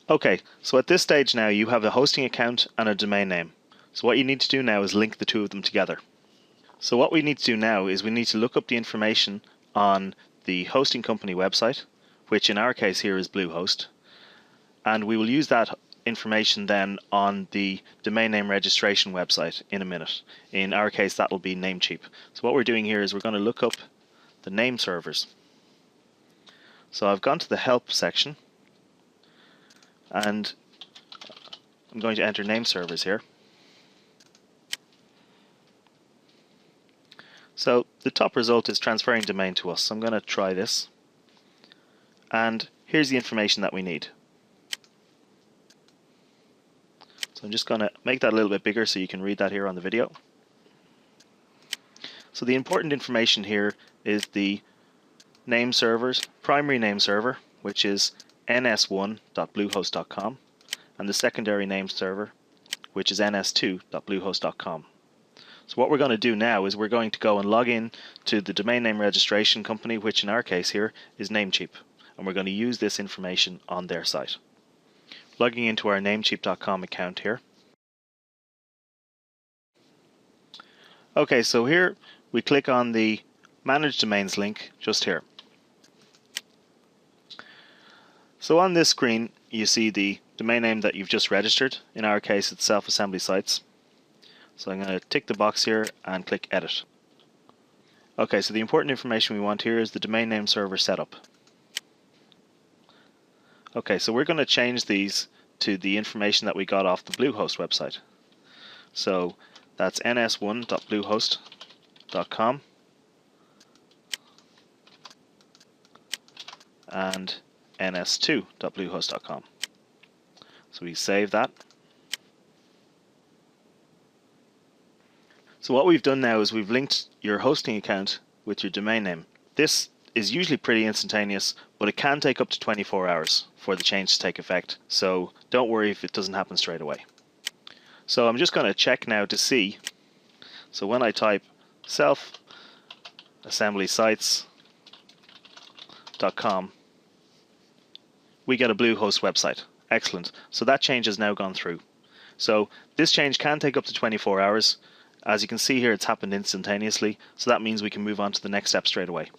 Okay, so at this stage now you have a hosting account and a domain name. So what you need to do now is link the two of them together. So what we need to do now is we need to look up the information on the hosting company website, which in our case here is Bluehost, and we will use that information then on the domain name registration website in a minute. In our case that will be Namecheap. So what we're doing here is we're going to look up the Nameservers. So I've gone to the help section and I'm going to enter Nameservers here. So the top result is transferring domain to us. So I'm going to try this. And here's the information that we need. So I'm just going to make that a little bit bigger so you can read that here on the video. So the important information here is the Nameservers primary name server, which is ns1.bluehost.com, and the secondary name server, which is ns2.bluehost.com. So what we're going to do now is we're going to go and log in to the domain name registration company, which in our case here is Namecheap, and we're going to use this information on their site. Logging into our namecheap.com account here. Okay, so here we click on the Manage Domains link just here. So on this screen you see the domain name that you've just registered. In our case it's Self-Assembly Sites. So I'm going to tick the box here and click Edit. Okay, so the important information we want here is the domain name server setup. Okay, so we're going to change these to the information that we got off the Bluehost website. So that's ns1.bluehost.com and ns2.bluehost.com. So we save that. So what we've done now is we've linked your hosting account with your domain name. This is usually pretty instantaneous, but it can take up to 24 hours for the change to take effect. So don't worry if it doesn't happen straight away. So I'm just going to check now to see. So when I type selfassemblysites.com, we get a Bluehost website. Excellent. So that change has now gone through. So this change can take up to 24 hours. As you can see here, it's happened instantaneously, so that means we can move on to the next step straight away.